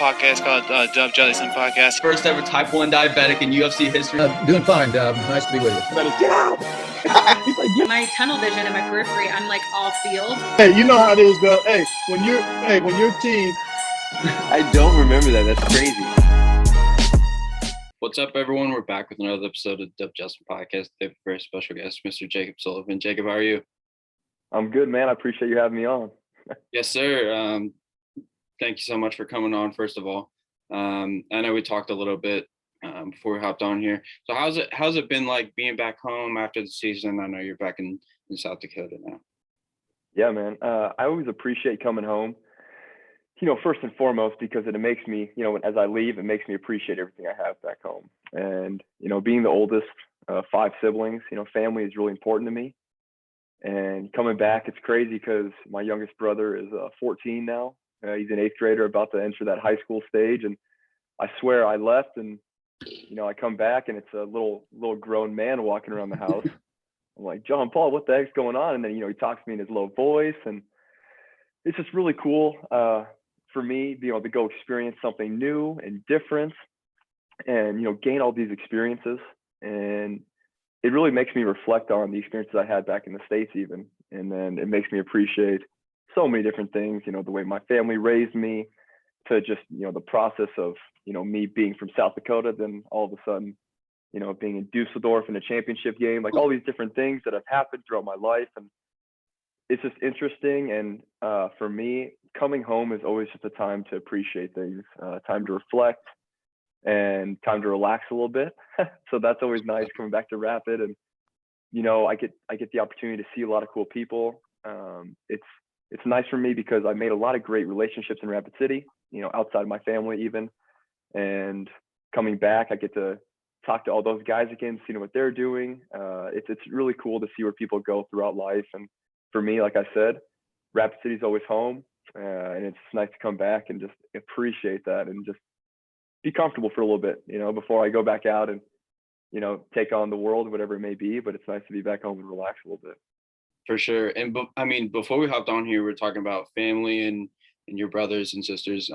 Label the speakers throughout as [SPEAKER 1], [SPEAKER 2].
[SPEAKER 1] podcast called Dub Jellison podcast.
[SPEAKER 2] First ever type 1 diabetic in UFC history.
[SPEAKER 3] Doing fine, Dub. Nice to be with you.
[SPEAKER 4] Get out!
[SPEAKER 5] He's like, yeah. My tunnel vision and my periphery, I'm like off field.
[SPEAKER 4] Hey, you know how it is, though. Hey, when your team.
[SPEAKER 6] I don't remember that. That's crazy.
[SPEAKER 2] What's up, everyone? We're back with another episode of Dub Jellison podcast. Today, with a very special guest, Mr. Jakeb Sullivan. Jakeb, how are you?
[SPEAKER 6] I'm good, man. I appreciate you having me on.
[SPEAKER 2] Yes, sir. Thank you so much for coming on, first of all. I know we talked a little bit before we hopped on here. So how's it been like being back home after the season? I know you're back in South Dakota now.
[SPEAKER 6] Yeah, man. I always appreciate coming home, first and foremost, because it makes me, as I leave, it makes me appreciate everything I have back home. And, being the oldest of 5 siblings, family is really important to me. And coming back, it's crazy because my youngest brother is 14 now. He's an 8th grader about to enter that high school stage. And I swear I left and, I come back and it's a little grown man walking around the house. I'm like, John Paul, what the heck's going on? And then, he talks to me in his low voice. And it's just really cool for me, to go experience something new and different and, gain all these experiences. And it really makes me reflect on the experiences I had back in the States even. And then it makes me appreciate so many different things, the way my family raised me to just, the process of, me being from South Dakota, then all of a sudden, being in Dusseldorf in a championship game, like all these different things that have happened throughout my life. And it's just interesting. And for me, coming home is always just a time to appreciate things, time to reflect and time to relax a little bit. So that's always nice coming back to Rapid. And, I get the opportunity to see a lot of cool people. It's nice for me because I made a lot of great relationships in Rapid City, outside of my family even. And coming back, I get to talk to all those guys again, seeing what they're doing. It's really cool to see where people go throughout life. And for me, like I said, Rapid City is always home. And it's nice to come back and just appreciate that and just be comfortable for a little bit, before I go back out and, take on the world, whatever it may be. But it's nice to be back home and relax a little bit.
[SPEAKER 2] For sure. And before we hopped on here, we were talking about family and your brothers and sisters.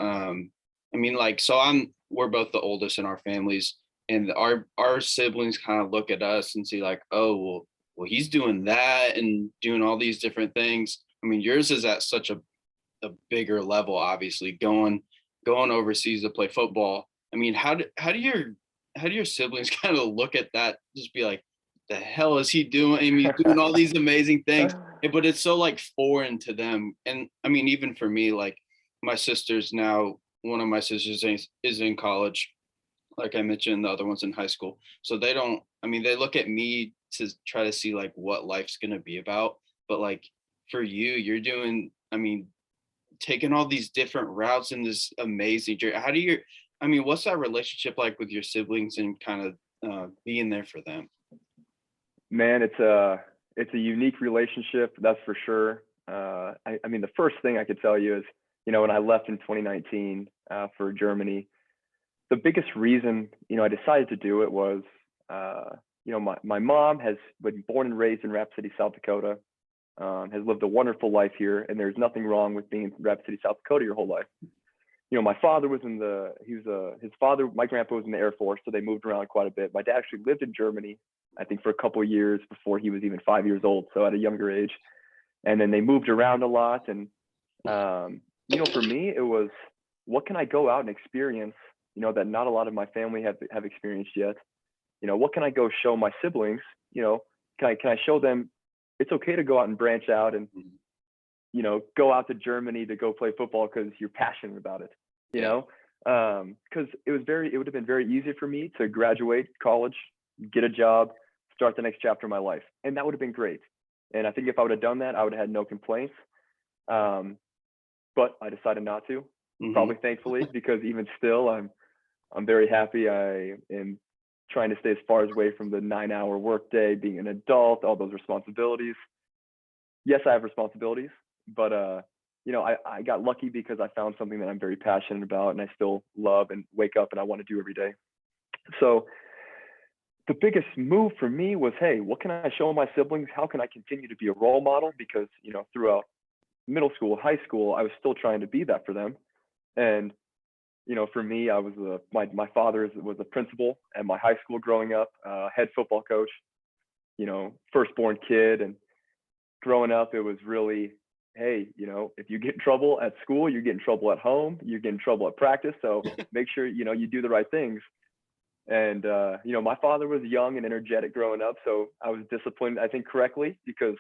[SPEAKER 2] We're both the oldest in our families, and our siblings kind of look at us and see like, oh, well, he's doing that and doing all these different things. Yours is at such a bigger level, obviously, going overseas to play football. How do your siblings kind of look at that? Just be like, the hell is he doing? He's doing all these amazing things, but it's so like foreign to them. And even for me, like my sisters now, one of my sisters is in college, like I mentioned, the other one's in high school. So they look at me to try to see like what life's going to be about. But like for you, you're doing, taking all these different routes in this amazing journey. How do you, what's that relationship like with your siblings and kind of being there for them?
[SPEAKER 6] Man, it's a unique relationship, that's for sure. The first thing I could tell you is, when I left in 2019 for Germany, the biggest reason, I decided to do it was, my mom has been born and raised in Rapid City, South Dakota, has lived a wonderful life here, and there's nothing wrong with being in Rapid City, South Dakota your whole life. My father was my grandpa was in the Air Force, so they moved around quite a bit. My dad actually lived in Germany, I think for a couple of years before he was even 5 years old, so at a younger age. And then they moved around a lot. And, for me, it was, what can I go out and experience, that not a lot of my family have experienced yet? What can I go show my siblings? Can I show them it's okay to go out and branch out and, go out to Germany to go play football because you're passionate about it, because it would have been very easy for me to graduate college, get a job, start the next chapter of my life. And that would have been great. And I think if I would have done that, I would have had no complaints. But I decided not to, probably thankfully, because even still, I'm very happy. I am trying to stay as far away from the 9-hour workday, being an adult, all those responsibilities. Yes, I have responsibilities, but I got lucky because I found something that I'm very passionate about and I still love and wake up and I want to do every day. So the biggest move for me was, hey, what can I show my siblings? How can I continue to be a role model? Because, throughout middle school, high school, I was still trying to be that for them. And for me, I was my father was a principal at my high school growing up, head football coach, firstborn kid. And growing up, it was really, hey, if you get in trouble at school, you get in trouble at home, you get in trouble at practice. So make sure, you do the right things. And, my father was young and energetic growing up. So I was disciplined, I think, correctly, because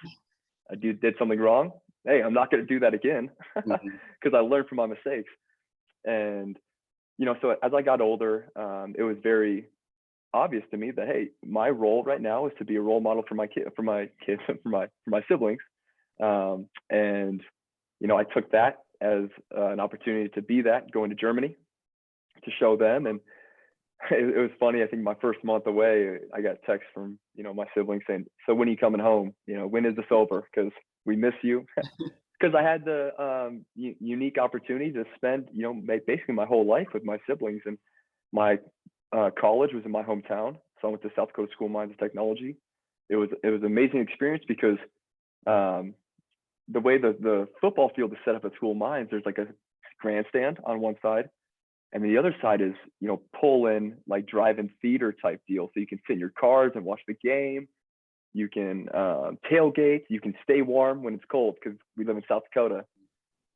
[SPEAKER 6] I did something wrong. Hey, I'm not going to do that again, because I learned from my mistakes. And, so as I got older, it was very obvious to me that, hey, my role right now is to be a role model for my kids, for my siblings. And, I took that as an opportunity to be that, going to Germany to show them. And it was funny. I think my first month away, I got a text from, my siblings saying, so when are you coming home? When is this over? Because we miss you. Because I had the unique opportunity to spend, basically my whole life with my siblings. And my college was in my hometown. So I went to South Dakota School of Mines and Technology. It was an amazing experience because the way the football field is set up at School of Mines, there's like a grandstand on one side. And the other side is, pull in, like drive-in theater type deal. So you can sit in your cars and watch the game. You can tailgate. You can stay warm when it's cold, because we live in South Dakota.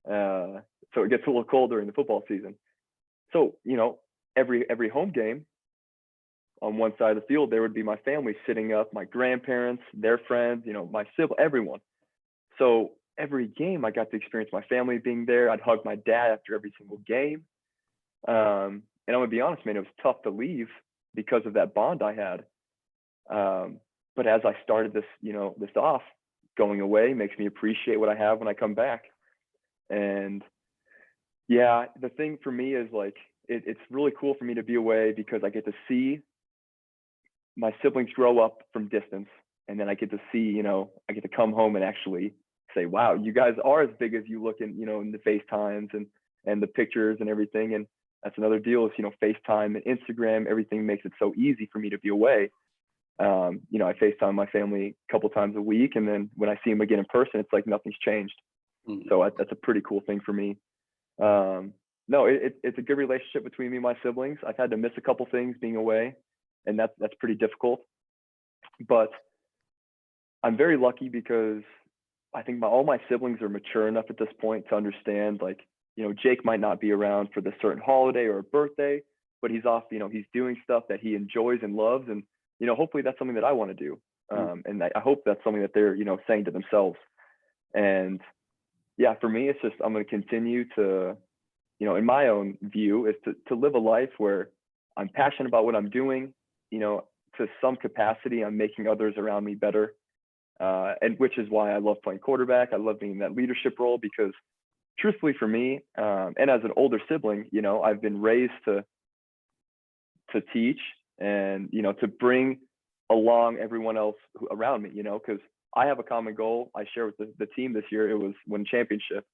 [SPEAKER 6] So it gets a little colder in the football season. So, every home game, on one side of the field, there would be my family sitting up, my grandparents, their friends, my sibling, everyone. So every game I got to experience my family being there. I'd hug my dad after every single game. And I'm gonna be honest, man, it was tough to leave because of that bond I had. But as I started this, this off, going away makes me appreciate what I have when I come back. And yeah, the thing for me is like, it's really cool for me to be away because I get to see my siblings grow up from distance. And then I get to see, I get to come home and actually say, wow, you guys are as big as you look in, in the FaceTimes and the pictures and everything. And that's another deal is, FaceTime and Instagram, everything makes it so easy for me to be away. I FaceTime my family a couple times a week. And then when I see them again in person, it's like nothing's changed. So that's a pretty cool thing for me. No, it's a good relationship between me and my siblings. I've had to miss a couple things being away, and that's pretty difficult. But I'm very lucky because I think all my siblings are mature enough at this point to understand, like, Jake might not be around for this certain holiday or birthday, but he's off, he's doing stuff that he enjoys and loves. And, hopefully that's something that I want to do. And I hope that's something that they're, saying to themselves. And yeah, for me, it's just, I'm going to continue to, in my own view, is to live a life where I'm passionate about what I'm doing, to some capacity, I'm making others around me better. And which is why I love playing quarterback. I love being in that leadership role because truthfully for me, and as an older sibling, I've been raised to teach and, to bring along everyone else around me, because I have a common goal I share with the team this year. It was win championship.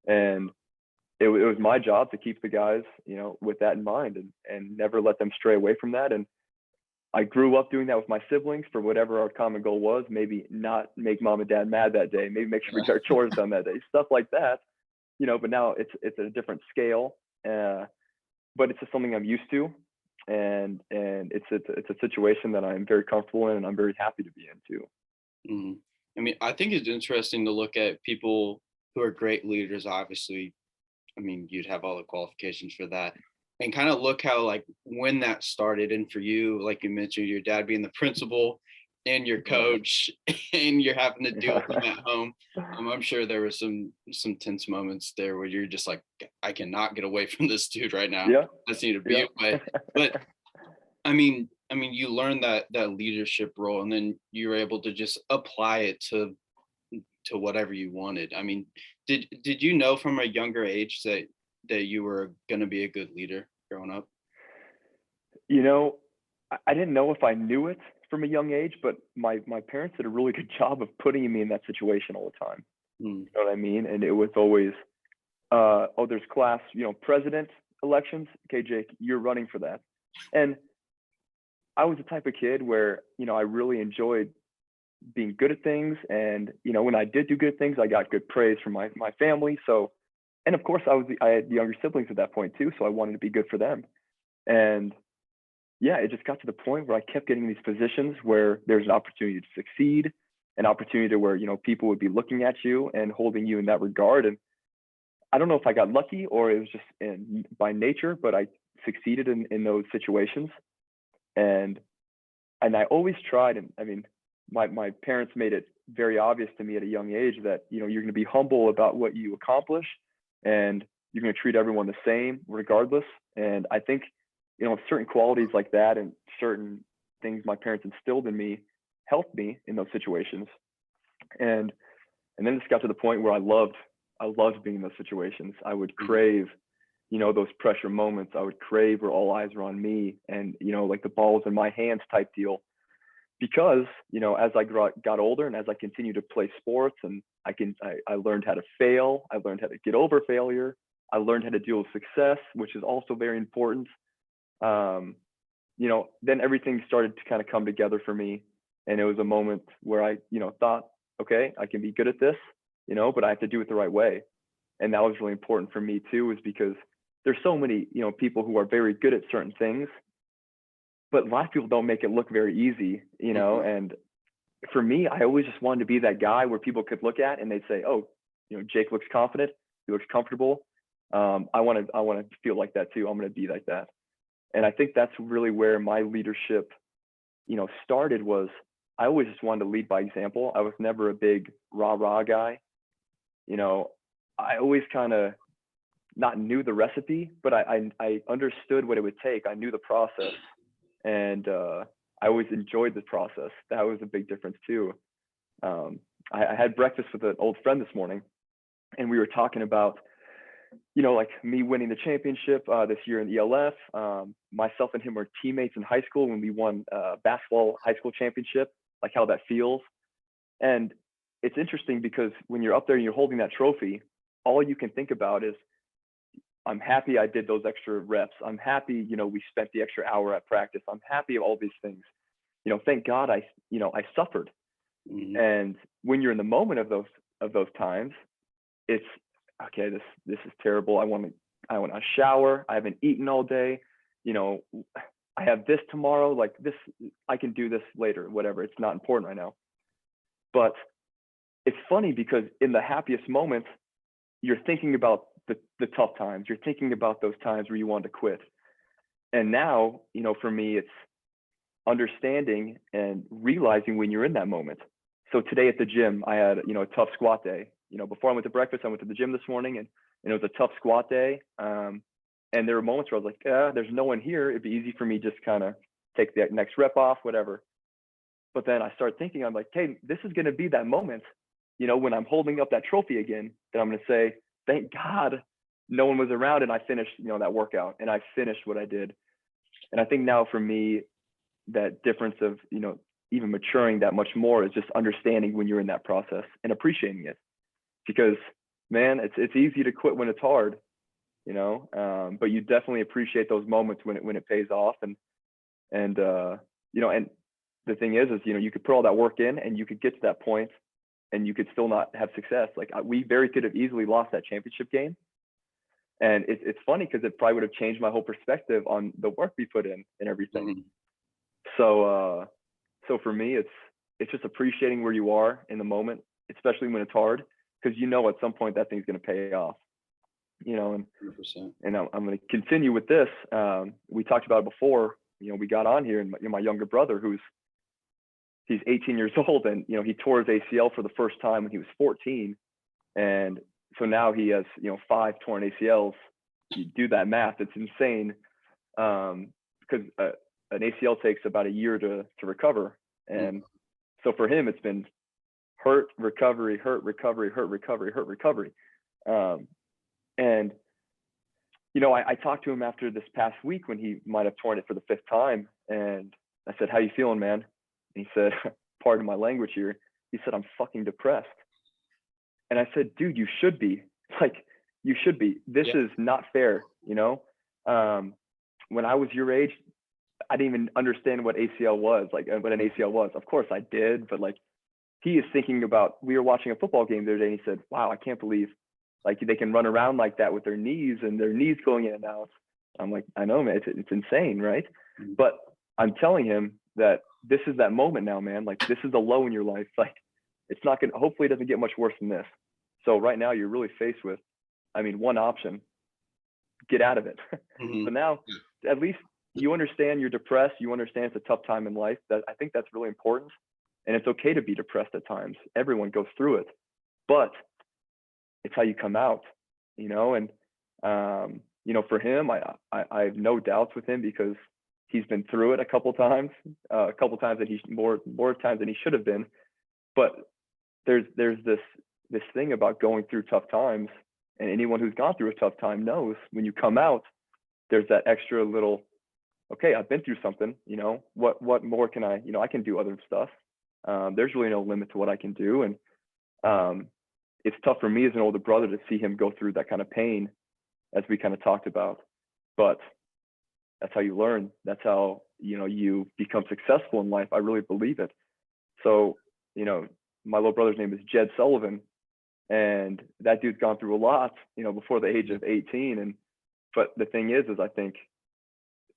[SPEAKER 6] And it was my job to keep the guys, with that in mind and never let them stray away from that. And I grew up doing that with my siblings for whatever our common goal was. Maybe not make mom and dad mad that day. Maybe make sure we get our chores done that day. Stuff like that, but now it's at a different scale. But it's just something I'm used to. And it's a situation that I'm very comfortable in and I'm very happy to be in too.
[SPEAKER 2] I mean, I think it's interesting to look at people who are great leaders, obviously. I mean, you'd have all the qualifications for that. And kind of look how, like, when that started. And for you, like you mentioned, your dad being the principal and your coach, and you're having to deal with them at home. I'm sure there were some tense moments there where you're just like, I cannot get away from this dude right now.
[SPEAKER 6] Yeah.
[SPEAKER 2] I just need to be away. But I mean, you learned that leadership role, and then you were able to just apply it to whatever you wanted. I mean, did you know from a younger age that you were going to be a good leader growing up?
[SPEAKER 6] I didn't know if I knew it from a young age, but my parents did a really good job of putting me in that situation all the time. You know what I mean? And it was always, there's class, president elections. Okay, Jake, you're running for that. And I was the type of kid where, I really enjoyed being good at things. And, when I did do good things, I got good praise from my family. So And of course, I had younger siblings at that point too, so I wanted to be good for them. And yeah, it just got to the point where I kept getting these positions where there's an opportunity to succeed, an opportunity to where, you know, people would be looking at you and holding you in that regard. And I don't know if I got lucky or it was just by nature, but I succeeded in those situations. And I always tried, and I mean, my parents made it very obvious to me at a young age that, you know, you're going to be humble about what you accomplish and you're going to treat everyone the same regardless. And I think, you know, certain qualities like that and certain things my parents instilled in me helped me in those situations. And then it just got to the point where I loved being in those situations. I would crave, you know, those pressure moments. I would crave where all eyes were on me and, you know, like the ball's in my hands type deal. Because, you know, as I got older and as I continued to play sports and I learned how to fail, I learned how to get over failure, I learned how to deal with success, which is also very important. You know, then everything started to kind of come together for me. And it was a moment where I, you know, thought, okay, I can be good at this, you know, but I have to do it the right way. And that was really important for me too, is because there's so many, you know, people who are very good at certain things, but a lot of people don't make it look very easy, you know. And for me, I always just wanted to be that guy where people could look at and they'd say, oh, you know, Jake looks confident, he looks comfortable. I want to feel like that too. I'm going to be like that. And I think that's really where my leadership, you know, started. Was I always just wanted to lead by example. I was never a big rah-rah guy. You know, I always kind of not knew the recipe, but I understood what it would take. I knew the process, and I always enjoyed the process. That was a big difference too. I had breakfast with an old friend this morning, and we were talking about, you know, like me winning the championship this year in ELF. Myself and him were teammates in high school when we won basketball high school championship, like how that feels. And it's interesting because when you're up there and you're holding that trophy, all you can think about is, I'm happy I did those extra reps. I'm happy, you know, we spent the extra hour at practice. I'm happy of all these things. You know, thank God I suffered. Mm-hmm. And when you're in the moment of those times, it's okay. This is terrible. I want to shower. I haven't eaten all day. You know, I have this tomorrow. Like this, I can do this later. Whatever. It's not important right now. But it's funny because in the happiest moments, you're thinking about the tough times. You're thinking about those times where you want to quit. And now, you know, for me, it's understanding and realizing when you're in that moment. So today at the gym, I had, you know, a tough squat day. You know, before I went to breakfast, I went to the gym this morning and it was a tough squat day. And there were moments where I was like, there's no one here. It'd be easy for me just kind of take the next rep off, whatever. But then I start thinking, I'm like, hey, this is going to be that moment, you know, when I'm holding up that trophy again, that I'm going to say, thank God no one was around and I finished, you know, that workout and I finished what I did. And I think now for me, that difference of, you know, even maturing that much more is just understanding when you're in that process and appreciating it. Because man, it's easy to quit when it's hard, you know, but you definitely appreciate those moments when it pays off. And you know, and the thing is, you know, you could put all that work in and you could get to that point and you could still not have success. Like we very could have easily lost that championship game. And it's funny because it probably would have changed my whole perspective on the work we put in and everything. Mm-hmm. So for me, it's just appreciating where you are in the moment, especially when it's hard, because you know at some point that thing's going to pay off. You know, and 100%. And I'm going to continue with this. We talked about it before. You know, we got on here, and my younger brother, he's 18 years old, and you know he tore his ACL for the first time when he was 14, and so now he has, you know, 5 torn ACLs. You do that math, it's insane, because an ACL takes about a year to recover, and so for him it's been hurt, recovery, hurt, recovery, hurt, recovery, hurt, recovery. And you know, I talked to him after this past week when he might have torn it for the 5th time, and I said, "How you feeling, man?" And he said, pardon my language here, he said, "I'm fucking depressed." And I said, "Dude, you should be. Like, you should be. This is not fair, you know? When I was your age, I didn't even understand what ACL was, like what an ACL was. Of course I did, but like he is thinking about, we were watching a football game the other day and he said, "Wow, I can't believe Like they can run around like that with their knees and their knees going in and out. I'm like, I know, man, it's insane, right? But I'm telling him that this is that moment now, man. Like this is the low in your life. Like it's not gonna, hopefully it doesn't get much worse than this. So right now you're really faced with, I mean, one option, get out of it. But now at least you understand you're depressed. You understand it's a tough time in life. That I think that's really important. And it's okay to be depressed at times. Everyone goes through it, but it's how you come out, you know? And, you know, for him, I have no doubts with him because he's been through it a couple times that he's more times than he should have been. But there's this thing about going through tough times, and anyone who's gone through a tough time knows when you come out, there's that extra little, okay, I've been through something, you know, what more can I, you know, I can do other stuff. There's really no limit to what I can do. And it's tough for me as an older brother to see him go through that kind of pain, as we kind of talked about. But that's how you learn. That's how, you know, you become successful in life. I really believe it. So, you know, my little brother's name is Jakeb Sullivan, and that dude's gone through a lot, you know, before the age of 18. And but the thing is I think,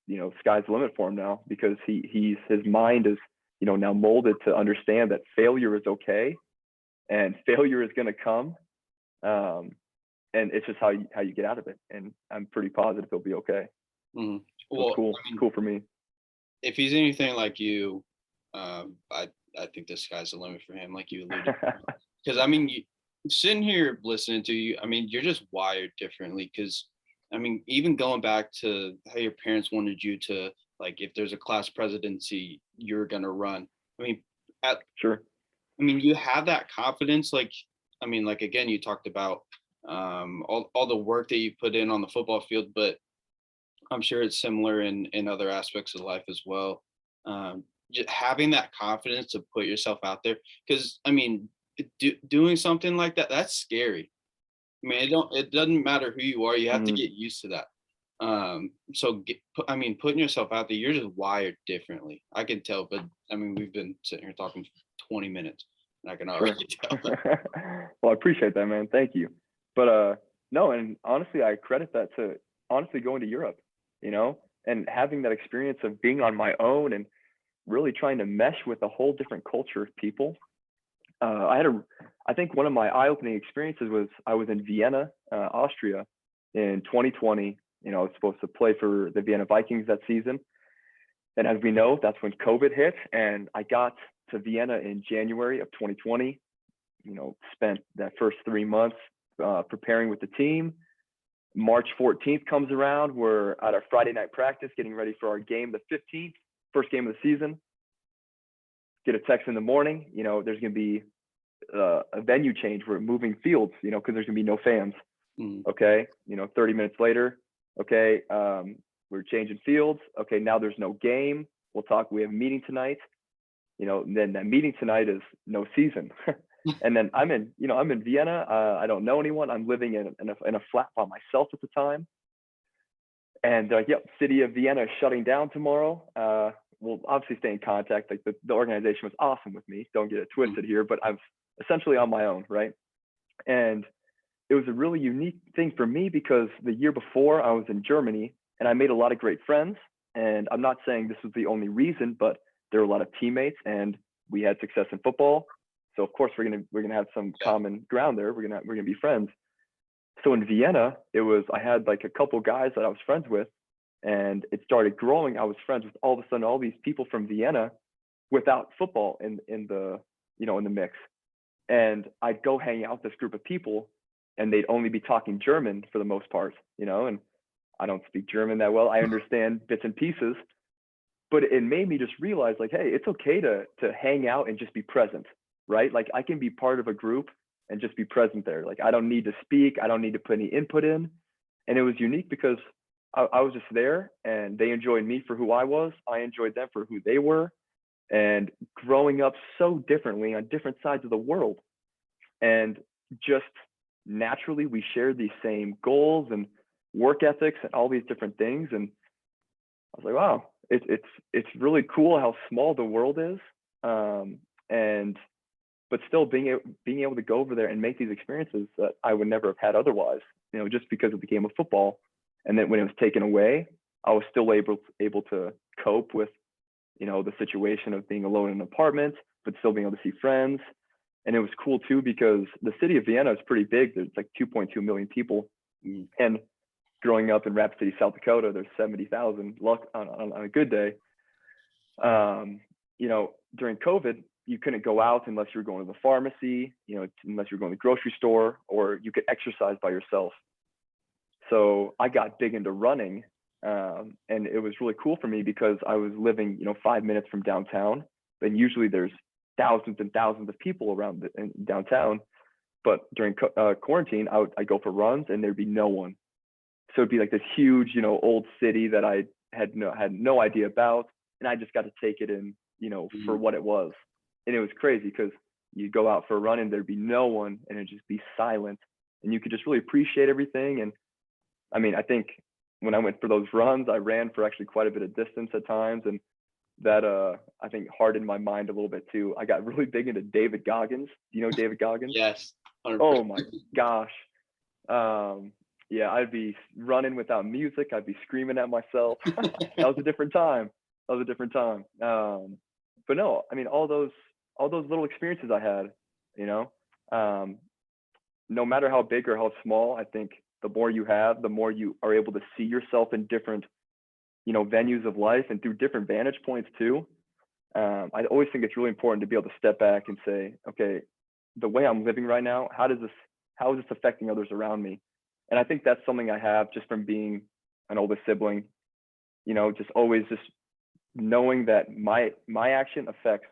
[SPEAKER 6] you know, sky's the limit for him now, because his mind is, you know, now molded to understand that failure is okay and failure is going to come. And it's just how you get out of it. And I'm pretty positive he'll be okay.
[SPEAKER 2] Well,
[SPEAKER 6] it's cool.
[SPEAKER 2] I mean,
[SPEAKER 6] cool for me.
[SPEAKER 2] if he's anything like you, I think the sky's the limit for him, like you alluded to. Because I mean, sitting here listening to you, I mean, you're just wired differently. Because I mean, even going back to how your parents wanted you to, like, if there's a class presidency, you're gonna run. I mean,
[SPEAKER 6] Sure.
[SPEAKER 2] I mean, you have that confidence. Like, I mean, like again, you talked about all the work that you put in on the football field, but I'm sure it's similar in other aspects of life as well. Just having that confidence to put yourself out there, because I mean, doing something like that, that's scary. I mean, it doesn't matter who you are, you have to get used to that. So I mean, putting yourself out there, you're just wired differently. I can tell. But I mean, we've been sitting here talking 20 minutes, and I can already tell.
[SPEAKER 6] Well, I appreciate that, man. Thank you. But no, and honestly, I credit that to honestly going to Europe, you know, and having that experience of being on my own and really trying to mesh with a whole different culture of people. I think one of my eye-opening experiences was I was in Vienna, Austria in 2020. You know, I was supposed to play for the Vienna Vikings that season. And as we know, that's when COVID hit. And I got to Vienna in January of 2020, you know, spent that first 3 months preparing with the team. March 14th comes around. We're at our Friday night practice, getting ready for our game, the 15th, first game of the season. Get a text in the morning, you know, there's going to be a venue change. We're moving fields, you know, because there's going to be no fans. Okay. You know, 30 minutes later, okay, we're changing fields. Okay, now there's no game. We'll talk. We have a meeting tonight. You know, and then that meeting tonight is no season. And then I'm in Vienna. I don't know anyone. I'm living in a flat by myself at the time. And yep, city of Vienna is shutting down tomorrow. We'll obviously stay in contact. Like the organization was awesome with me. Don't get it twisted here, but I'm essentially on my own, right? And it was a really unique thing for me because the year before I was in Germany and I made a lot of great friends. And I'm not saying this was the only reason, but there were a lot of teammates and we had success in football. So of course we're gonna have some common ground there. We're gonna be friends. So in Vienna, I had like a couple guys that I was friends with, and it started growing. I was friends with all of a sudden all these people from Vienna without football in the mix. And I'd go hang out with this group of people and they'd only be talking German for the most part, you know, and I don't speak German that well. I understand bits and pieces, but it made me just realize like, hey, it's okay to hang out and just be present, right? Like I can be part of a group and just be present there. Like I don't need to speak. I don't need to put any input in. And it was unique because I was just there and they enjoyed me for who I was. I enjoyed them for who they were. And growing up so differently on different sides of the world. And just naturally, we shared these same goals and work ethics and all these different things. And I was like, wow, it's really cool how small the world is. But but still being able to go over there and make these experiences that I would never have had otherwise, just because of the game of football. And then when it was taken away, I was still able to cope with, the situation of being alone in an apartment, but still being able to see friends. And it was cool too, because the city of Vienna is pretty big. There's like 2.2 million people. And growing up in Rapid City, South Dakota, there's 70,000 on a good day. During COVID, you couldn't go out unless you were going to the pharmacy, unless you were going to the grocery store, or you could exercise by yourself. So I got big into running, and it was really cool for me because I was living, 5 minutes from downtown, and usually there's thousands and thousands of people around downtown. But during quarantine, I'd go for runs and there'd be no one. So it'd be like this huge, old city that I had no idea about, and I just got to take it in, for what it was. And it was crazy because you'd go out for a run and there'd be no one, and it'd just be silent, and you could just really appreciate everything. And I mean, I think when I went for those runs, I ran for actually quite a bit of distance at times, and that I think hardened my mind a little bit too. I got really big into David Goggins. Do you know David Goggins?
[SPEAKER 2] Yes. 100%.
[SPEAKER 6] Oh my gosh. Yeah, I'd be running without music. I'd be screaming at myself. That was a different time. But no, I mean, all those little experiences I had, no matter how big or how small, I think the more you have, the more you are able to see yourself in different, venues of life and through different vantage points too. I always think it's really important to be able to step back and say, okay, the way I'm living right now, how is this affecting others around me? And I think that's something I have just from being an oldest sibling, just always just knowing that my action affects,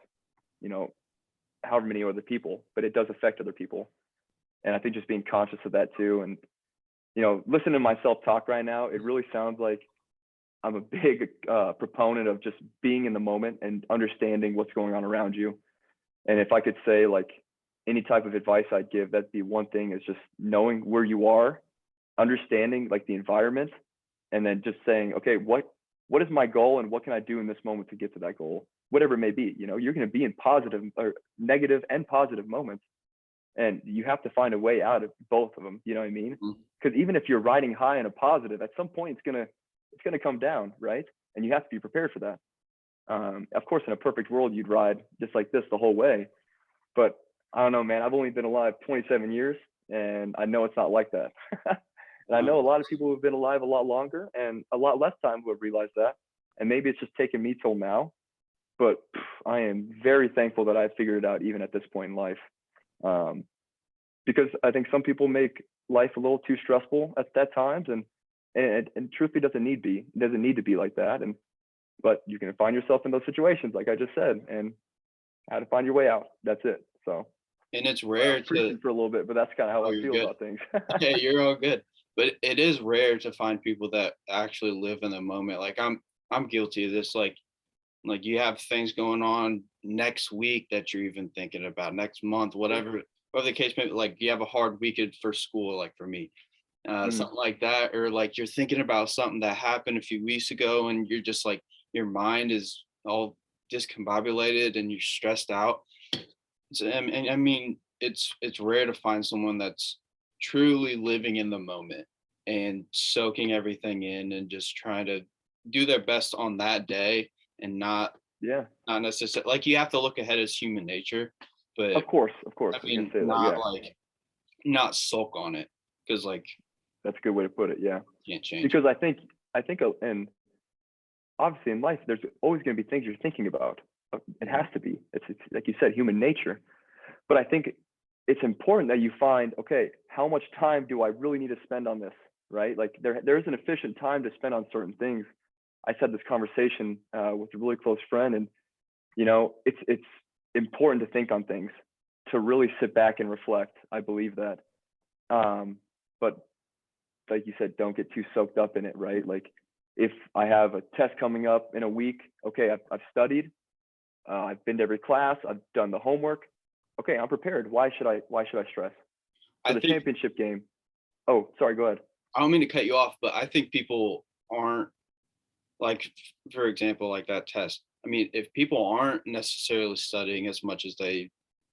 [SPEAKER 6] however many other people, but it does affect other people. And I think just being conscious of that too. And, listening to myself talk right now, it really sounds like I'm a big proponent of just being in the moment and understanding what's going on around you. And if I could say like any type of advice I'd give, that'd be one thing, is just knowing where you are, understanding like the environment, and then just saying, okay, what is my goal and what can I do in this moment to get to that goal, whatever it may be. You're going to be in positive or negative and positive moments, and you have to find a way out of both of them. You know what I mean? Because even if you're riding high on a positive, at some point it's gonna come down, right? And you have to be prepared for that. Of course, in a perfect world, you'd ride just like this the whole way. But I don't know, man. I've only been alive 27 years, and I know it's not like that. And I know a lot of people who have been alive a lot longer and a lot less time who have realized that. And maybe it's just taken me till now. But I am very thankful that I figured it out even at this point in life. Because I think some people make life a little too stressful at times, and truthfully doesn't need to be like that. But you can find yourself in those situations, like I just said, and how to find your way out. That's it. So.
[SPEAKER 2] And it's rare to
[SPEAKER 6] for a little bit, but that's kind of how I feel
[SPEAKER 2] good
[SPEAKER 6] about things.
[SPEAKER 2] Yeah, you're all good. But it is rare to find people that actually live in the moment. Like I'm guilty of this. Like you have things going on next week that you're even thinking about, next month, whatever the case may be. Like you have a hard weekend for school, like for me, something like that, or like you're thinking about something that happened a few weeks ago, and you're just like, your mind is all discombobulated and you're stressed out. So, and I mean, it's rare to find someone that's truly living in the moment and soaking everything in and just trying to do their best on that day, and not necessarily, like, you have to look ahead as human nature, but
[SPEAKER 6] of course
[SPEAKER 2] I mean, not like not sulk on it, because like
[SPEAKER 6] that's a good way to put it. Yeah,
[SPEAKER 2] can't change.
[SPEAKER 6] Because I think and obviously in life there's always going to be things you're thinking about. It has to be. It's like you said, human nature. But I think it's important that you find, okay, how much time do I really need to spend on this, right? Like there is an efficient time to spend on certain things. I had this conversation with a really close friend, and it's important to think on things, to really sit back and reflect. I believe that. But like you said, don't get too soaked up in it, right? Like if I have a test coming up in a week, okay, I've studied, I've been to every class, I've done the homework. Okay, I'm prepared. Why should I stress? For the championship game. Oh, sorry, go ahead.
[SPEAKER 2] I don't mean to cut you off, but I think people aren't, like, for example, like that test. I mean, if people aren't necessarily studying as much as they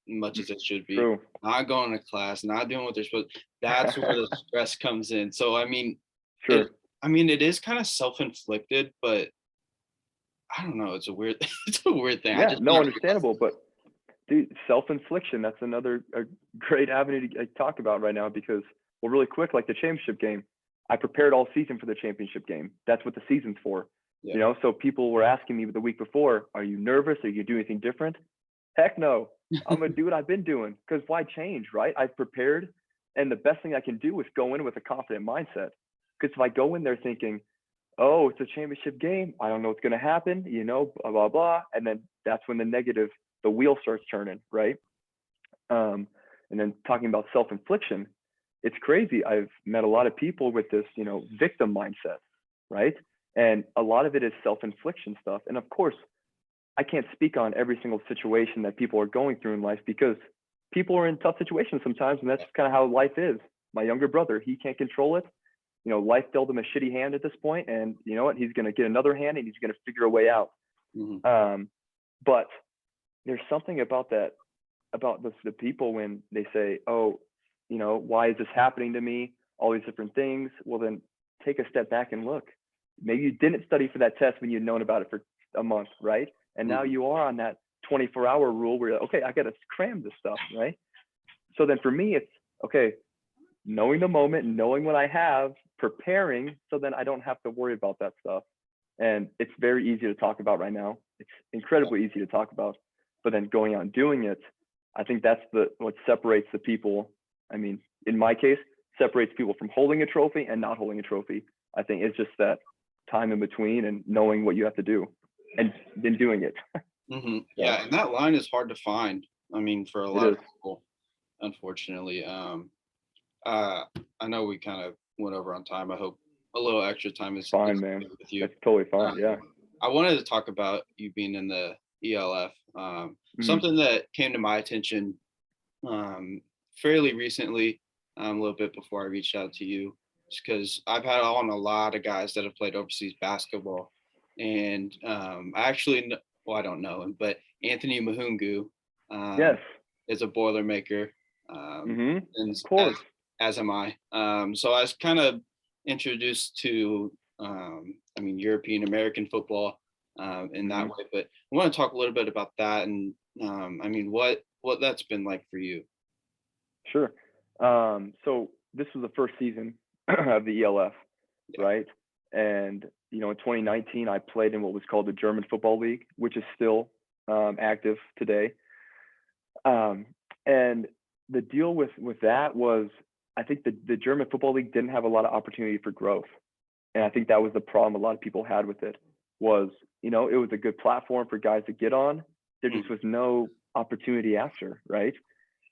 [SPEAKER 2] much as they should be.
[SPEAKER 6] True.
[SPEAKER 2] Not going to class, not doing what they're supposed to. That's where the stress comes in. So I mean,
[SPEAKER 6] Sure.
[SPEAKER 2] it is kind of self-inflicted, but I don't know. It's a weird it's a weird thing.
[SPEAKER 6] Yeah, no, understandable, but dude, self-infliction, that's another a great avenue to talk about right now because, well, really quick, like the championship game, I prepared all season for the championship game. That's what the season's for.
[SPEAKER 2] Yeah.
[SPEAKER 6] You know, so people were asking me the week before, are you nervous? Are you doing anything different? Heck no. I'm going to do what I've been doing because why change, right? I've prepared. And the best thing I can do is go in with a confident mindset. Because if I go in there thinking, oh, it's a championship game, I don't know what's going to happen, you know, blah, blah, blah. And then that's when the wheel starts turning, right? And then talking about self-infliction, it's crazy. I've met a lot of people with this, you know, victim mindset, right? And a lot of it is self-infliction stuff. And of course, I can't speak on every single situation that people are going through in life because people are in tough situations sometimes, and that's kind of how life is. My younger brother, he can't control it. You know, life dealt him a shitty hand at this point, and you know what? He's going to get another hand, and he's going to figure a way out.
[SPEAKER 2] Mm-hmm.
[SPEAKER 6] But there's something about that, about the people when they say, "Oh, you know, why is this happening to me?" All these different things. Well, then take a step back and look. Maybe you didn't study for that test when you'd known about it for a month, right? And now you are on that 24-hour rule where you're like, okay, I got to cram this stuff, right? So then for me, it's okay, knowing the moment, knowing what I have, preparing, so then I don't have to worry about that stuff. And it's very easy to talk about right now. It's incredibly easy to talk about, but then going out and doing it, I think that's what separates the people. I mean, in my case, separates people from holding a trophy and not holding a trophy. I think it's just that time in between and knowing what you have to do and then doing it.
[SPEAKER 2] Mm-hmm. Yeah, and that line is hard to find. I mean, for a lot of people, unfortunately. I know we kind of went over on time. I hope a little extra time is
[SPEAKER 6] fine, man.
[SPEAKER 2] With you.
[SPEAKER 6] That's totally fine. Yeah.
[SPEAKER 2] I wanted to talk about you being in the ELF. Something that came to my attention fairly recently, a little bit before I reached out to you, just because I've had on a lot of guys that have played overseas basketball. And I actually, I don't know him, but Anthony Mahungu
[SPEAKER 6] yes,
[SPEAKER 2] is a Boilermaker.
[SPEAKER 6] and
[SPEAKER 2] of course. As am I. So I was kind of introduced to, European American football in that way. But I want to talk a little bit about that and, what that's been like for you.
[SPEAKER 6] Sure. So this was the first season of the ELF, right? And, you know, in 2019, I played in what was called the German Football League, which is still active today. And the deal with that was, I think the German Football League didn't have a lot of opportunity for growth. And I think that was the problem a lot of people had with it was, you know, it was a good platform for guys to get on. There just was no opportunity after, right?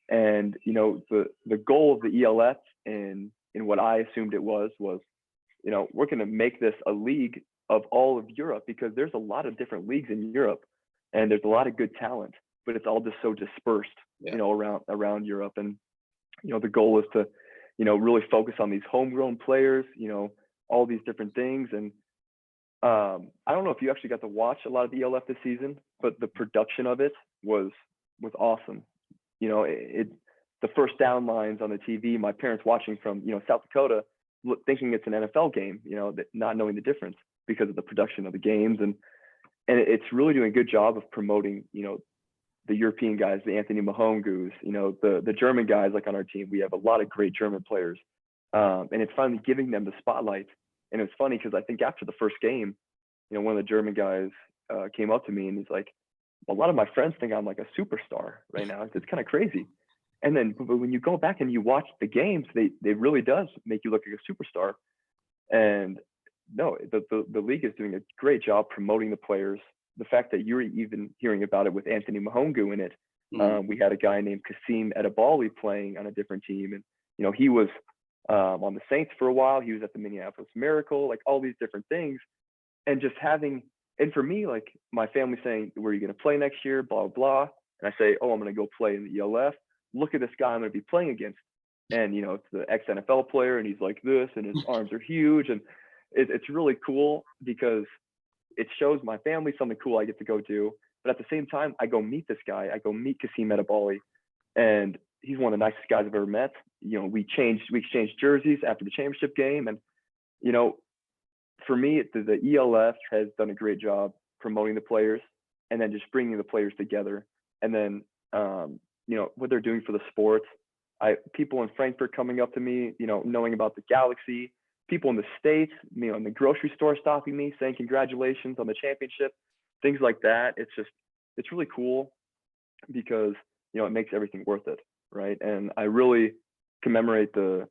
[SPEAKER 6] And, you know, the goal of the ELF in what I assumed it was, you know, we're going to make this a league of all of Europe because there's a lot of different leagues in Europe and there's a lot of good talent, but it's all just so dispersed, you know, around Europe. And, you know, the goal is to, you know, really focus on these homegrown players, you know, all these different things. And I don't know if you actually got to watch a lot of the ELF this season, but the production of it was awesome. You know, the first down lines on the TV, my parents watching from, you know, South Dakota, thinking it's an NFL game, you know, not knowing the difference because of the production of the games. And it's really doing a good job of promoting, you know, the European guys, the Anthony Mahongus, you know, the German guys like on our team. We have a lot of great German players. And it's finally giving them the spotlight. And it's funny because I think after the first game, you know, one of the German guys came up to me and he's like, a lot of my friends think I'm like a superstar right now. It's kind of crazy. And then but when you go back and you watch the games, they really does make you look like a superstar. And no, the league is doing a great job promoting the players. The fact that you're even hearing about it with Anthony Mahongu in it. We had a guy named Kasim Edebali playing on a different team. And, you know, he was on the Saints for a while. He was at the Minneapolis Miracle, like all these different things. And just having, and for me, like my family saying, where are you going to play next year? Blah, blah. And I say, oh, I'm going to go play in the ELF. Look at this guy I'm going to be playing against. And, you know, it's the ex-NFL player and he's like this and his arms are huge. And it's really cool because it shows my family something cool I get to go do. But at the same time, I go meet this guy. I go meet Kasim Edebali. and he's one of the nicest guys I've ever met. You know, we exchanged jerseys after the championship game, and you know, for me, the ELF has done a great job promoting the players and then just bringing the players together. And then, you know, what they're doing for the sports. People in Frankfurt coming up to me, you know, knowing about the Galaxy, people in the States, you know, in the grocery store stopping me, saying congratulations on the championship, things like that. It's really cool because, you know, it makes everything worth it, right? And I really commemorate the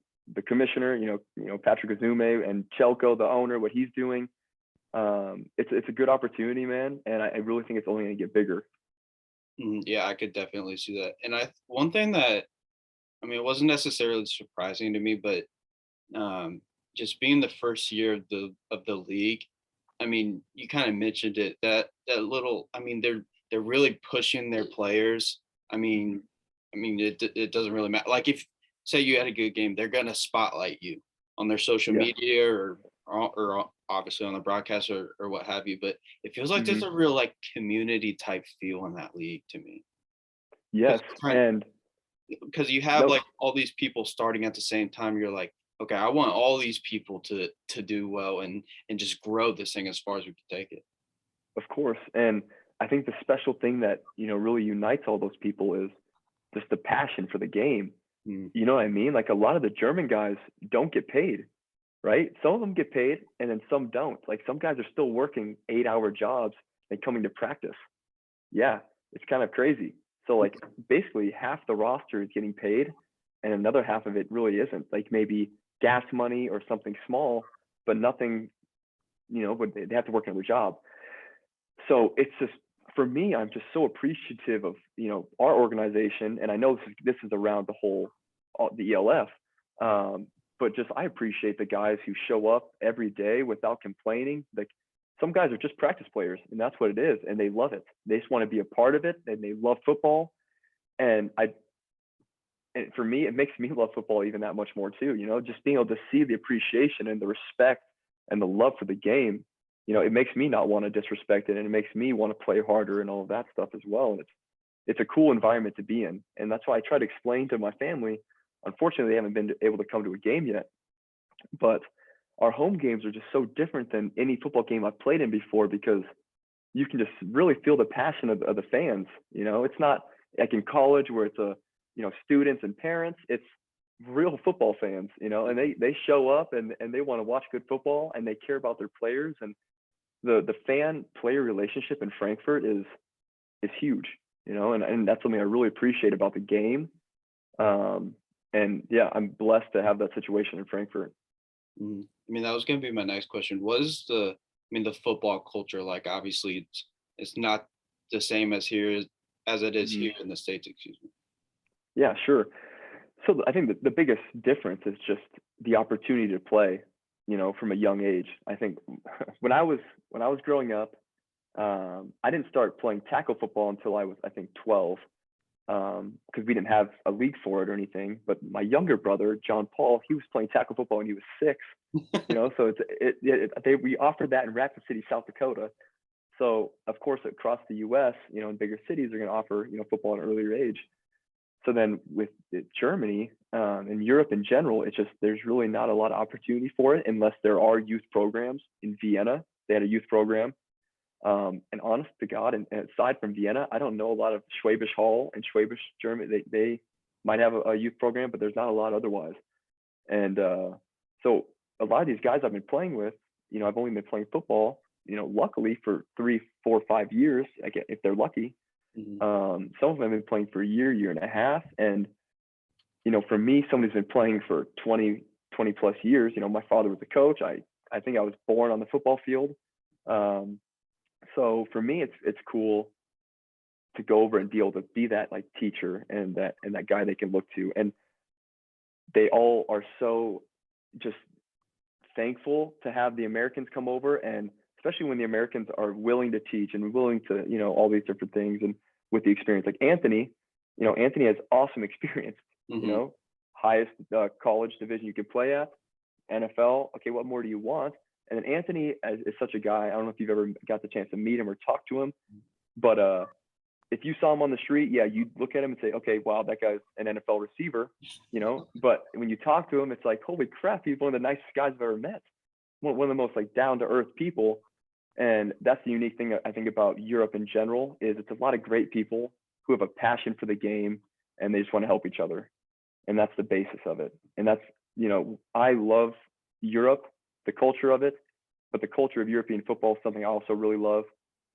[SPEAKER 6] commissioner, you know, Patrick Azume, and Chelko, the owner, what he's doing. It's a good opportunity, man, and I really think it's only going to get bigger.
[SPEAKER 2] Yeah, I could definitely see that. And one thing that, I mean, it wasn't necessarily surprising to me, but just being the first year of the league, I mean, you kind of mentioned it, that little, I mean, they're really pushing their players. I mean, it doesn't really matter. Like, if say you had a good game, they're gonna spotlight you on their social media or obviously on the broadcast or what have you. But it feels like there's a real like community type feel in that league to me.
[SPEAKER 6] Yes, and
[SPEAKER 2] because you have like all these people starting at the same time. You're like, okay, I want all these people to do well and just grow this thing as far as we can take it.
[SPEAKER 6] Of course. And I think the special thing that, you know, really unites all those people is just the passion for the game. You know what I mean? Like, a lot of the German guys don't get paid, right? Some of them get paid and then some don't. Like, some guys are still working 8-hour jobs and coming to practice. Yeah, it's kind of crazy. So like, basically half the roster is getting paid and another half of it really isn't. Like, maybe gas money or something small, but nothing, you know, but they have to work another job. So it's just, for me, I'm just so appreciative of, you know, our organization. And I know this is around the ELF, but just, I appreciate the guys who show up every day without complaining. Like, some guys are just practice players, and that's what it is. And they love it. They just want to be a part of it, and they love football. And for me, it makes me love football even that much more too. You know, just being able to see the appreciation and the respect and the love for the game. You know, it makes me not want to disrespect it, and it makes me want to play harder and all of that stuff as well. And it's a cool environment to be in. And that's why I try to explain to my family. Unfortunately, they haven't been able to come to a game yet, but our home games are just so different than any football game I've played in before, because you can just really feel the passion of the fans. You know, it's not like in college where it's you know, students and parents. It's real football fans, you know, and they show up and they want to watch good football, and they care about their players. And the fan player relationship in Frankfurt is huge, you know, and that's something I really appreciate about the game. And yeah, I'm blessed to have that situation in Frankfurt.
[SPEAKER 2] I mean, that was going to be my next question. What is the football culture like? Obviously, it's not the same as here as it is here in the States, excuse me.
[SPEAKER 6] Yeah, sure. So I think the biggest difference is just the opportunity to play, you know, from a young age. I think when I was growing up, I didn't start playing tackle football until I was, I think, 12, because we didn't have a league for it or anything. But my younger brother, John Paul, he was playing tackle football when he was 6. You know, so we offered that in Rapid City, South Dakota. So of course, across the U.S., you know, in bigger cities, they're going to offer, you know, football at an earlier age. So then with Germany and Europe in general, it's just, there's really not a lot of opportunity for it unless there are youth programs. In Vienna, they had a youth program. And honest to God, and aside from Vienna, I don't know a lot of Schwäbisch Hall and Schwäbisch Germany. They might have a youth program, but there's not a lot otherwise. And so a lot of these guys I've been playing with, you know, I've only been playing football, you know, luckily for 3, 4, 5 years, if they're lucky. Some of them have been playing for a year and a half. And, you know, for me, somebody's been playing for 20 plus years. You know, my father was a coach. I think I was born on the football field. So for me, it's cool to go over and be able to be that like teacher and that guy they can look to. And they all are so just thankful to have the Americans come over, and especially when the Americans are willing to teach and willing to, you know, all these different things. And with the experience, like Anthony, you know, Anthony has awesome experience, you know, highest college division you can play at, NFL. Okay, what more do you want? And then Anthony is such a guy. I don't know if you've ever got the chance to meet him or talk to him, but if you saw him on the street, yeah, you'd look at him and say, okay, wow, that guy's an NFL receiver, you know. But when you talk to him, it's like, holy crap, he's one of the nicest guys I've ever met. One of the most like down to earth people. And that's the unique thing I think about Europe in general, is it's a lot of great people who have a passion for the game and they just want to help each other. And that's the basis of it. And that's, you know, I love Europe, the culture of it, but the culture of European football is something I also really love,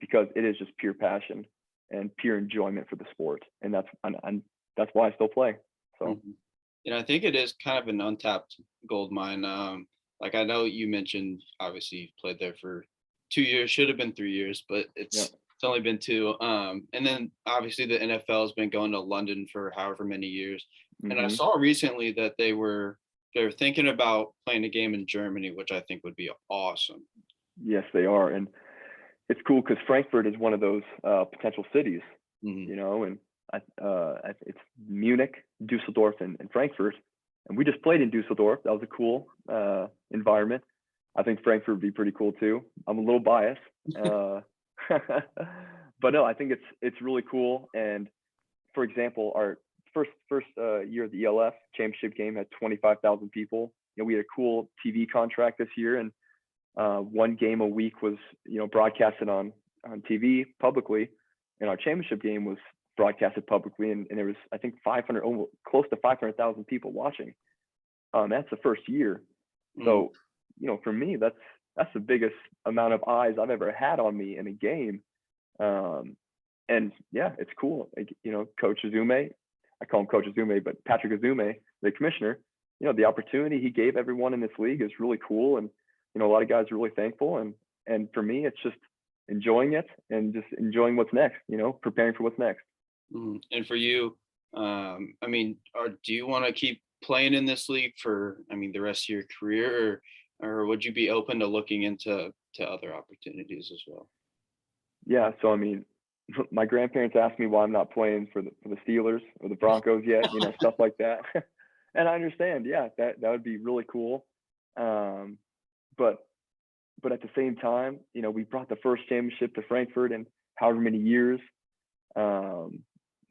[SPEAKER 6] because it is just pure passion and pure enjoyment for the sport. And that's why I still play. So,
[SPEAKER 2] You know, I think it is kind of an untapped gold mine. Like I know you mentioned, obviously you've played there for 2 years, should have been 3 years, but it's only been 2. And then obviously the NFL has been going to London for however many years. And I saw recently that they're thinking about playing a game in Germany, which I think would be awesome.
[SPEAKER 6] Yes, they are. And it's cool because Frankfurt is one of those potential cities, you know, and it's Munich, Dusseldorf, and Frankfurt. And we just played in Dusseldorf. That was a cool environment. I think Frankfurt would be pretty cool too. I'm a little biased, but no, I think it's really cool. And for example, our first year of the ELF championship game had 25,000 people. You know, we had a cool TV contract this year, and one game a week was, you know, broadcasted on TV publicly, and our championship game was broadcasted publicly, and there was, I think, close to 500,000 people watching. That's the first year. So, you know, for me, that's the biggest amount of eyes I've ever had on me in a game. And yeah, it's cool. Like, you know, Coach Azume, I call him Coach Azume, but Patrick Azume, the commissioner, you know, the opportunity he gave everyone in this league is really cool. And, you know, a lot of guys are really thankful. And for me, it's just enjoying it and just enjoying what's next, you know, preparing for what's next.
[SPEAKER 2] And for you, I mean, do you want to keep playing in this league for, I mean, the rest of your career, or would you be open to looking into other opportunities as well?
[SPEAKER 6] Yeah. So, I mean, my grandparents asked me why I'm not playing for the Steelers or the Broncos yet, you know, stuff like that. And I understand. Yeah, that would be really cool. But at the same time, you know, we brought the first championship to Frankfurt in however many years.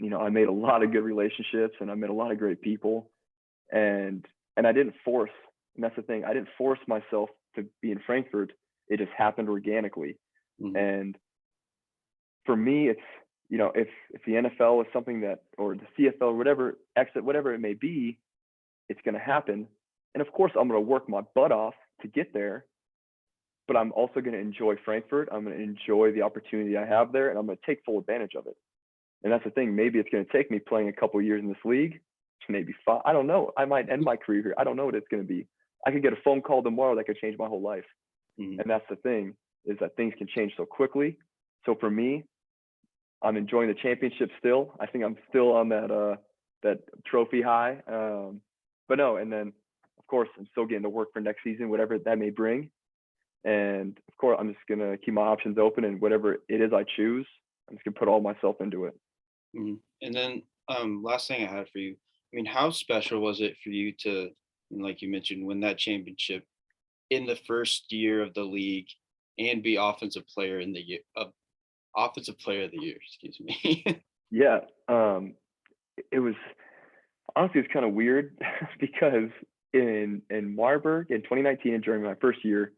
[SPEAKER 6] You know, I made a lot of good relationships and I met a lot of great people, and I didn't force, and that's the thing, I didn't force myself to be in Frankfurt. It just happened organically. And for me, it's, you know, if the NFL is something that, or the CFL, whatever it may be, it's going to happen. And of course, I'm going to work my butt off to get there, but I'm also going to enjoy Frankfurt. I'm going to enjoy the opportunity I have there, and I'm going to take full advantage of it. And that's the thing. Maybe it's going to take me playing a couple of years in this league, maybe 5. I don't know. I might end my career here. I don't know what it's going to be. I could get a phone call tomorrow that could change my whole life. And that's the thing, is that things can change so quickly. So for me, I'm enjoying the championship still. I think I'm still on that trophy high. But no, and then of course I'm still getting to work for next season, whatever that may bring. And of course, I'm just gonna keep my options open, and whatever it is I choose, I'm just gonna put all myself into it.
[SPEAKER 2] And then last thing I had for you, I mean, how special was it for you to, like you mentioned, win that championship in the first year of the league and be offensive player of the year, excuse me?
[SPEAKER 6] Yeah, it was honestly, it's kind of weird because in Marburg in 2019 in Germany, my first year,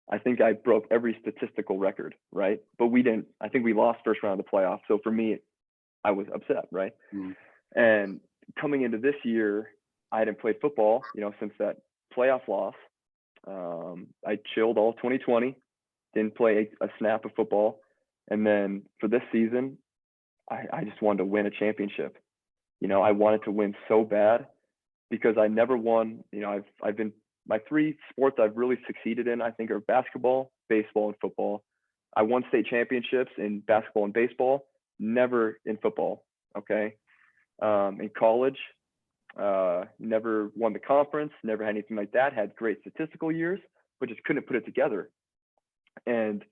[SPEAKER 6] I think I broke every statistical record, right? But we didn't. I think we lost first round of the playoffs. So for me, I was upset, right? And coming into this year, I hadn't played football, you know, since that playoff loss. I chilled all 2020, didn't play a snap of football. And then for this season, I just wanted to win a championship. You know, I wanted to win so bad because I never won. You know, I've been, my 3 sports I've really succeeded in, I think, are basketball, baseball, and football. I won state championships in basketball and baseball, never in football. Okay. In college, never won the conference, never had anything like that, had great statistical years, but just couldn't put it together. And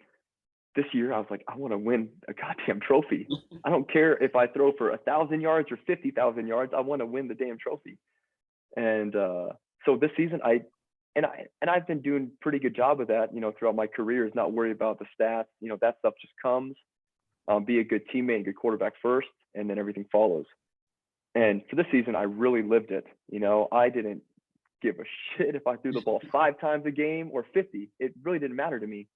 [SPEAKER 6] this year I was like, I want to win a goddamn trophy. I don't care if I throw for 1,000 yards or 50,000 yards. I want to win the damn trophy. And so this season I've been doing a pretty good job of that, you know, throughout my career, is not worried about the stats. You know, that stuff just comes. be a good teammate and good quarterback first, and then everything follows. And for this season, I really lived it. You know, I didn't give a shit if I threw the ball 5 times a game or 50. It really didn't matter to me.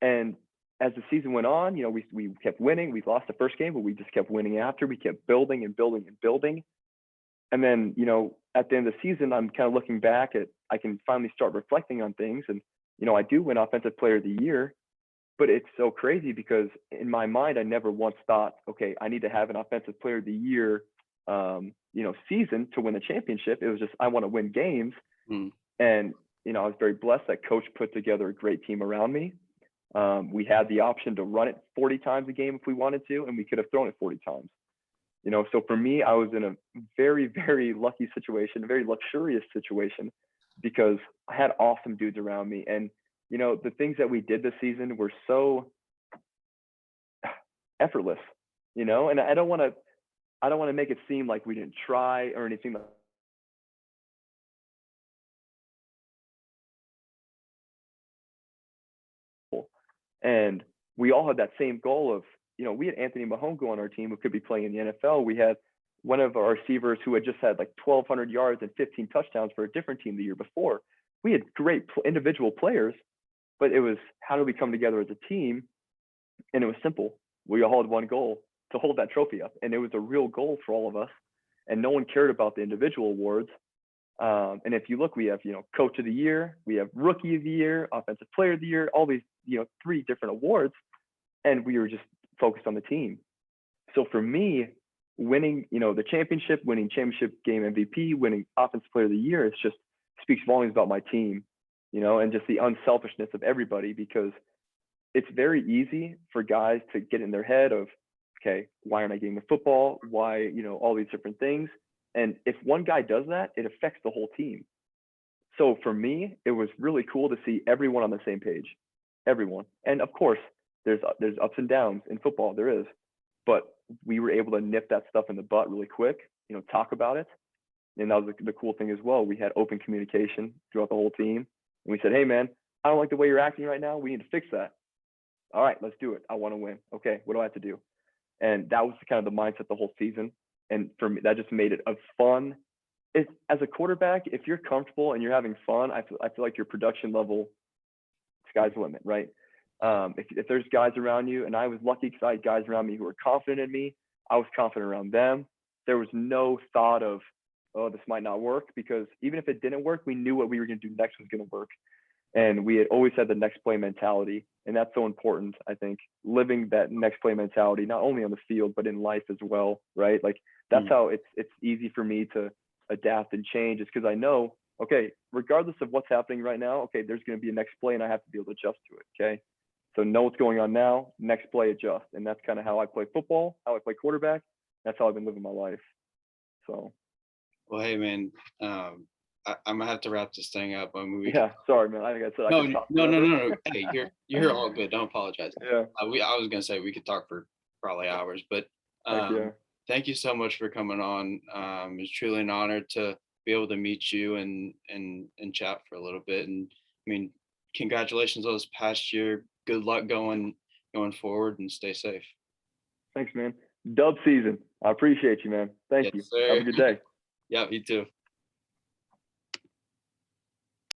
[SPEAKER 6] And as the season went on, you know, we kept winning. We lost the first game, but we just kept winning after. We kept building and building and building. And then, you know, at the end of the season, I'm kind of looking back at, I can finally start reflecting on things. And, you know, I do win Offensive Player of the Year, but it's so crazy because in my mind, I never once thought, okay, I need to have an Offensive Player of the Year, you know, season to win a championship. It was just, I want to win games. And, you know, I was very blessed that coach put together a great team around me. We had the option to run it 40 times a game if we wanted to, and we could have thrown it 40 times. You know, so for me, I was in a very, very lucky situation, a very luxurious situation, because I had awesome dudes around me. And, you know, the things that we did this season were so effortless, you know, and I don't want to make it seem like we didn't try or anything like. And we all had that same goal of, you know, we had Anthony Mahongo on our team who could be playing in the NFL. We had one of our receivers who had just had like 1,200 yards and 15 touchdowns for a different team the year before. We had great individual players, but it was, how do we come together as a team? And it was simple. We all had one goal, to hold that trophy up. And it was a real goal for all of us. And no one cared about the individual awards. And if you look, we have, you know, Coach of the Year, we have Rookie of the Year, Offensive Player of the Year, all these, you know, 3 different awards. And we were just focused on the team. So for me, winning, you know, the championship, winning championship game MVP, winning Offensive Player of the Year, it's just speaks volumes about my team, you know, and just the unselfishness of everybody, because it's very easy for guys to get in their head of, okay, why aren't I getting the football? Why, you know, all these different things. And if one guy does that, it affects the whole team. So for me, it was really cool to see everyone on the same page, everyone. And of course, there's ups and downs in football, there is, but we were able to nip that stuff in the butt really quick, you know, talk about it. And that was the cool thing as well. We had open communication throughout the whole team. And we said, hey man, I don't like the way you're acting right now. We need to fix that. All right, let's do it. I want to win. Okay, what do I have to do? And that was kind of the mindset the whole season. And for me, that just made it a fun. As a quarterback, if you're comfortable and you're having fun, I feel like your production level, sky's the limit, right? If there's guys around you, and I was lucky because I had guys around me who were confident in me, I was confident around them. There was no thought of, oh, this might not work, because even if it didn't work, we knew what we were going to do next was going to work. And we had always had the next play mentality. And that's so important, I think, living that next play mentality, not only on the field, but in life as well, right? Like that's how it's easy for me to adapt and change, is because I know, okay, regardless of what's happening right now, okay, there's going to be a next play and I have to be able to adjust to it, okay? So know what's going on now, next play, adjust. And that's kind of how I play football, how I play quarterback. That's how I've been living my life. So.
[SPEAKER 2] Well, hey man, I'm gonna have to wrap this thing up.
[SPEAKER 6] Sorry man. I think I said I could talk
[SPEAKER 2] no. Hey, you're all good. Don't apologize.
[SPEAKER 6] Yeah.
[SPEAKER 2] I was gonna say we could talk for probably hours, but thank you so much for coming on. It's truly an honor to be able to meet you and chat for a little bit. And I mean, congratulations on this past year. Good luck going forward, and stay safe.
[SPEAKER 6] Thanks, man. Dub season. I appreciate you, man. Thank you.
[SPEAKER 2] Sir.
[SPEAKER 6] Have a good day.
[SPEAKER 2] Yeah, you too.